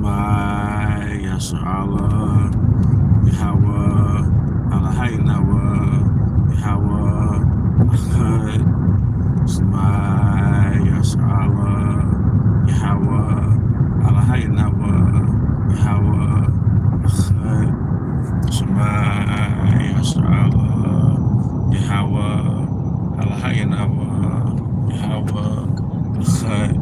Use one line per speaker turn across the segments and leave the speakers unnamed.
Shema Yasharallah Yahweh Alahaynawa Yahweh Ahad Shema Yasharallah Yahweh Alahaynawa Yahweh Ahad Shema Yasharallah Yahweh Alahaynawa Yahweh Ahad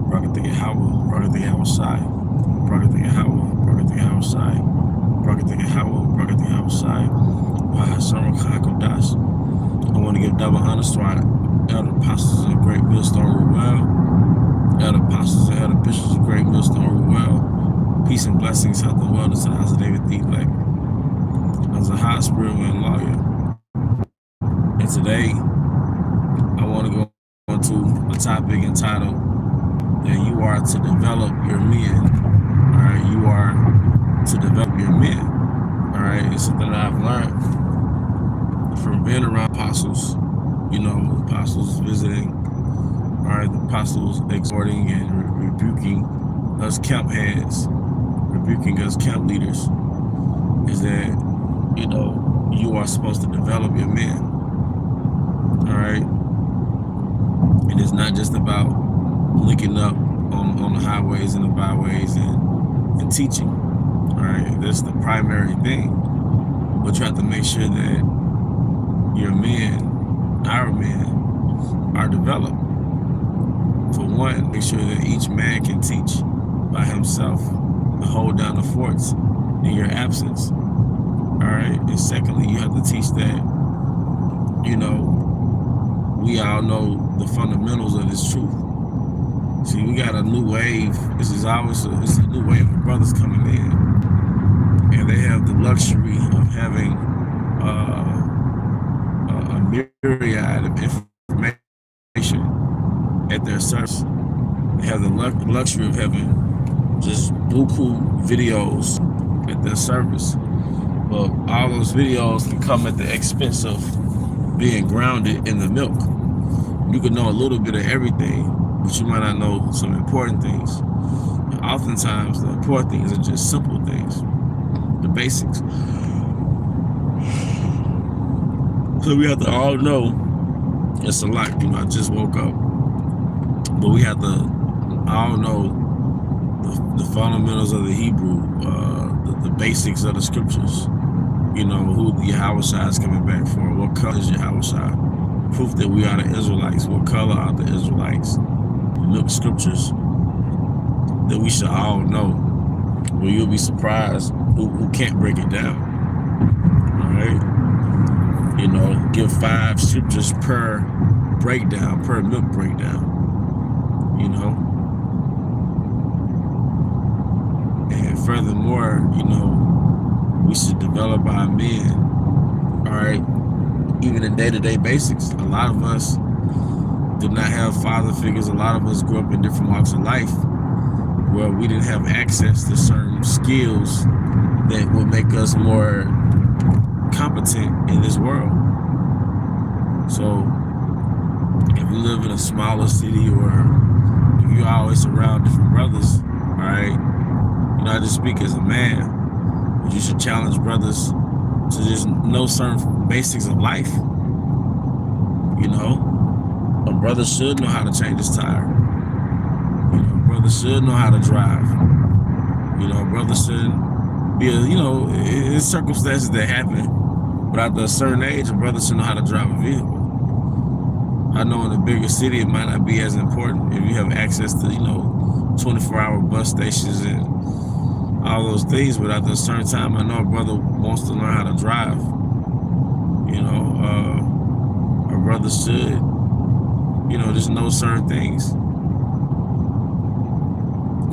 Bracket Yahweh, Bracket Yahweh Sai, Bracket Yahweh, Bracket Yahweh Sai, Bracket Yahweh, Bracket Yahweh Sai, Wahasam Kakodas. I want to give double honors to our elder apostles of Great Millstone Ruel, elder apostles and elder bishops of Great Millstone Ruel. Peace and blessings, health and wellness to the house of David the elect. As a high GMSspiritwindLevi. And today, I want to go into a topic entitled that you are to develop your men. All right, you are to develop your men. All right, it's something that I've learned from being around apostles. You know, apostles visiting. All right, the apostles exhorting and rebuking us camp heads, rebuking us camp leaders. Is that, you know, you are supposed to develop your men. All right, and it's not just about linking up on the highways and the byways and teaching. All right, that's the primary thing. But you have to make sure that your men, our men, are developed. For one, make sure that each man can teach by himself and hold down the forts in your absence. All right, and secondly, you have to teach that, you know, we all know the fundamentals of this truth. See, we got a new wave. It's a new wave of brothers coming in, and they have the luxury of having a myriad of information at their service. They have the luxury of having just buku videos at their service, but all those videos can come at the expense of being grounded in the milk. You can know a little bit of everything, but you might not know some important things. And oftentimes, the important things are just simple things, the basics. So we have to all know, it's a lot, you know, I just woke up, but we have to all know the fundamentals of the Hebrew, the basics of the scriptures. You know, who the Yahweh Shai is coming back for, what color is Yahweh Shai, proof that we are the Israelites, what color are the Israelites. Milk scriptures that we should all know. Well, you'll be surprised who can't break it down. All right, you know, give 5 scriptures per breakdown, per milk breakdown. You know, and furthermore, you know, we should develop our men. All right, even in day-to-day basics. A lot of us did not have father figures. A lot of us grew up in different walks of life where we didn't have access to certain skills that would make us more competent in this world. So if you live in a smaller city, or if you're always around different brothers, all right, you know, I just speak as a man, but you should challenge brothers to just know certain basics of life. You know, a brother should know how to change his tire. You know, a brother should know how to drive. You know, a brother shouldn't be, you know, in circumstances that happen, but after a certain age, a brother should know how to drive a vehicle. I know in a bigger city, it might not be as important if you have access to, you know, 24-hour bus stations and all those things, but after a certain time, I know a brother wants to learn how to drive. You know, a brother should, you know, just know certain things.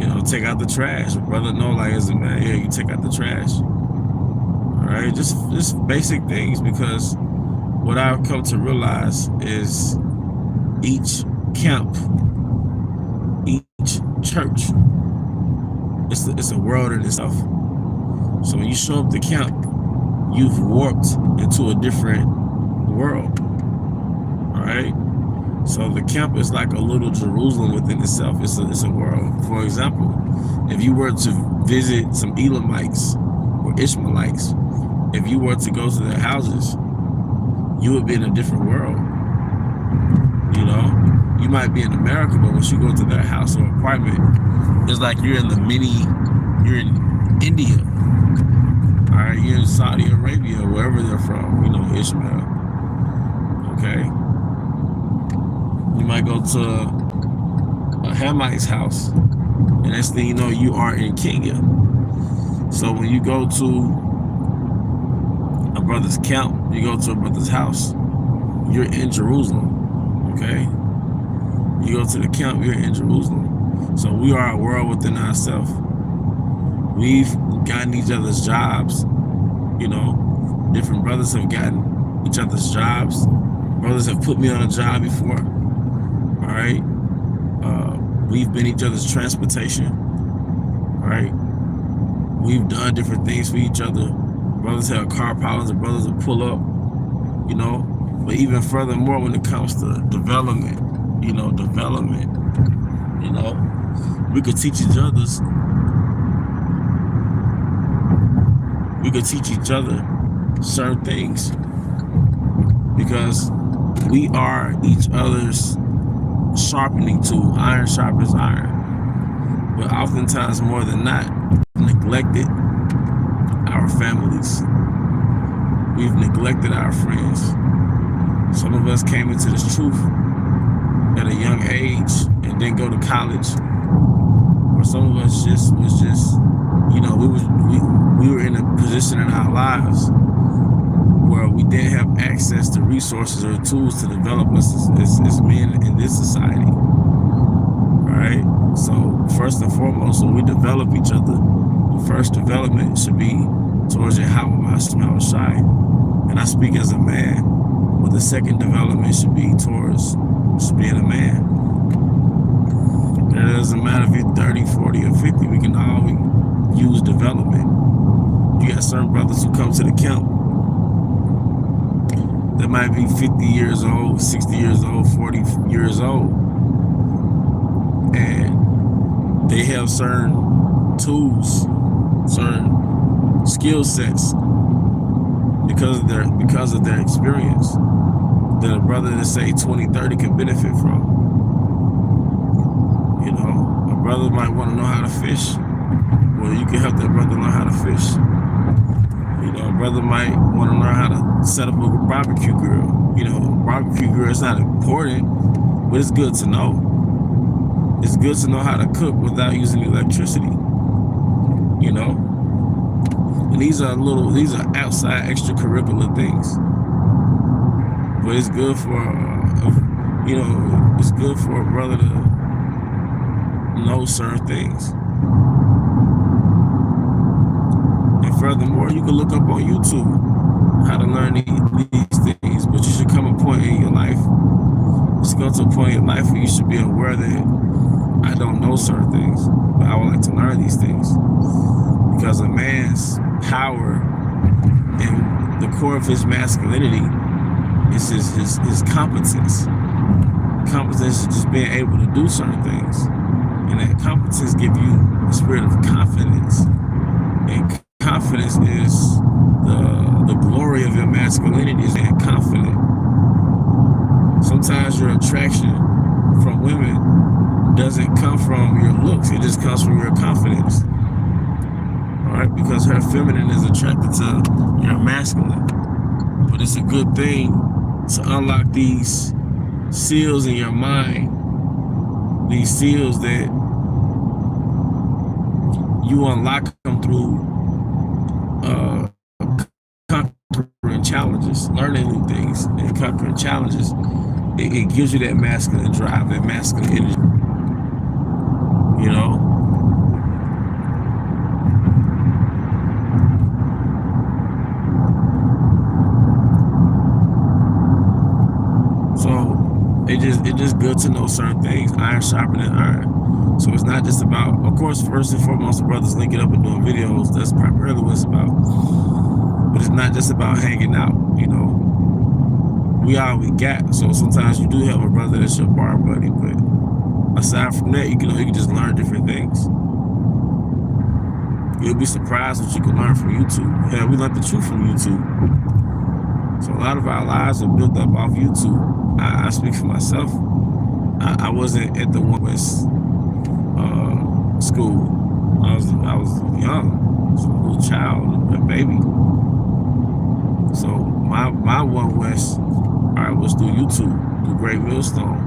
You know, take out the trash. A brother know, like, as a man, yeah, you take out the trash. All right, just basic things, because what I've come to realize is each camp, each church, it's a world in itself. So when you show up to camp, you've warped into a different world. All right, So the camp is like a little Jerusalem within itself. It's a world. For example, if you were to visit some Elamites or Ishmaelites, if you were to go to their houses, you would be in a different world. You know, you might be in America, but once you go to their house or apartment, it's like you're in you're in India, all right, you're in Saudi Arabia, wherever they're from, you know, Ishmael, okay? You might go to a Hamite's house, and next thing you know, you are in Kenya. So when you go to a brother's camp, you go to a brother's house, you're in Jerusalem. Okay, you go to the camp, you're in Jerusalem. So we are a world within ourselves. We've gotten each other's jobs. You know, different brothers have gotten each other's jobs. Brothers have put me on a job before. All right, we've been each other's transportation. All right, we've done different things for each other. Brothers have car problems, and brothers will pull up. You know. But even furthermore, when it comes to development, we could teach each other certain things because we are each other's sharpening tool. Iron sharpens iron. But oftentimes, more than not, we've neglected our families. We've neglected our friends. Some of us came into this truth at a young age and didn't go to college, or some of us was just, you know, we were in a position in our lives where we didn't have access to resources or tools to develop us as men in this society. All right. So first and foremost, when we develop each other, the first development should be towards Yahweh Shai. And I speak as a man. But the second development should be towards being a man. And it doesn't matter if you're 30, 40, or 50, we can all use development. You got certain brothers who come to the camp that might be 50 years old, 60 years old, 40 years old. And they have certain tools, certain skill sets because of their experience that a brother that say 20, 30 can benefit from. You know, a brother might want to know how to fish. Well, you can help that brother learn how to fish. You know, a brother might want to learn how to set up a barbecue grill. You know, barbecue grill is not important, but it's good to know. It's good to know how to cook without using electricity. You know? And these are outside extracurricular things. But it's good for, it's good for a brother to know certain things. And furthermore, you can look up on YouTube how to learn these things. But you should come a point in your life. You should go to a point in your life where you should be aware that I don't know certain things, but I would like to learn these things. Because a man's power and the core of his masculinity is his competence. Competence is just being able to do certain things. And that competence gives you a spirit of confidence. And confidence is the glory of your masculinity, is being confident. Sometimes your attraction from women doesn't come from your looks, it just comes from your confidence. All right, because her feminine is attracted to your masculine. But it's a good thing to unlock these seals in your mind, these seals that you unlock them through conquering challenges, learning new things, and conquering challenges. It gives you that masculine drive, that masculine energy, you know? So it's just good to know certain things. Iron sharpening iron. So it's not just about, of course, first and foremost, the brothers linking up and doing videos. That's primarily what it's about. But it's not just about hanging out, you know. we all we got. So sometimes you do have a brother that's your bar buddy, but aside from that, you can just learn different things. You'll be surprised what you can learn from YouTube. Hell, we learned the truth from YouTube. So a lot of our lives are built up off YouTube. I speak for myself. I wasn't at the One West school. I was young, I was a little child, a baby. So my One West, all right, was through YouTube, through Great Millstone.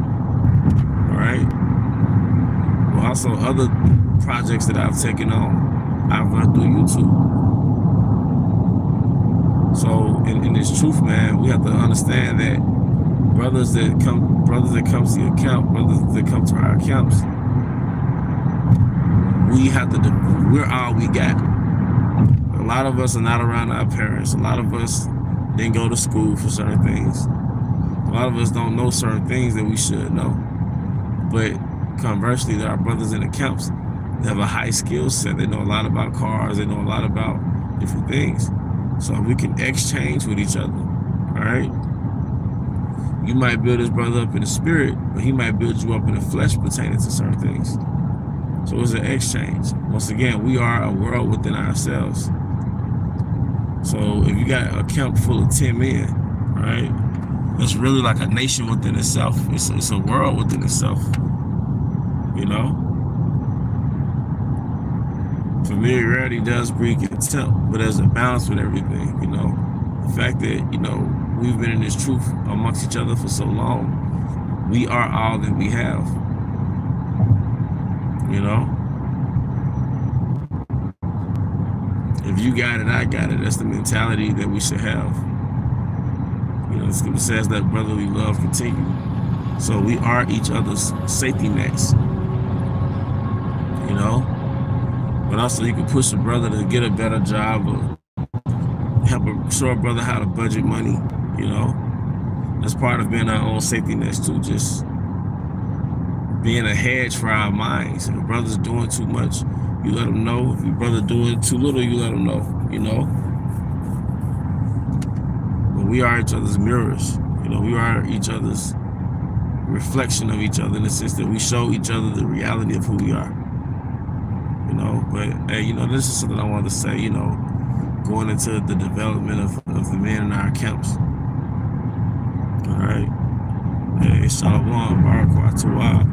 All right. Well, also other projects that I've taken on, I've run through YouTube. So in this truth, man, we have to understand that brothers that come to your camp, brothers that come to our camps, we're all we got. A lot of us are not around our parents. A lot of us didn't go to school for certain things. A lot of us don't know certain things that we should know. But conversely, there are brothers in the camps that have a high skill set. They know a lot about cars. They know a lot about different things. So we can exchange with each other, all right? You might build this brother up in the spirit, but he might build you up in the flesh pertaining to certain things. So it's an exchange. Once again, we are a world within ourselves. So if you got a camp full of 10 men, right? It's really like a nation within itself. It's a world within itself, you know? Familiarity does breed contempt, but there's a balance with everything, you know? The fact that, you know, we've been in this truth amongst each other for so long, we are all that we have, you know? If you got it, I got it. That's the mentality that we should have. You know, the scripture says that brotherly love continue. So we are each other's safety nets, you know? But also you can push a brother to get a better job or show a brother how to budget money, you know? That's part of being our own safety nets too, just being a hedge for our minds. If a brother's doing too much, you let him know. If your brother doing too little, you let him know, you know? But we are each other's mirrors, you know? We are each other's reflection of each other in the sense that we show each other the reality of who we are, you know? But, hey, you know, this is something I wanted to say, you know, going into the development of the men in our camps. All right. Hey, Shalom, Barak Wa Tuwa.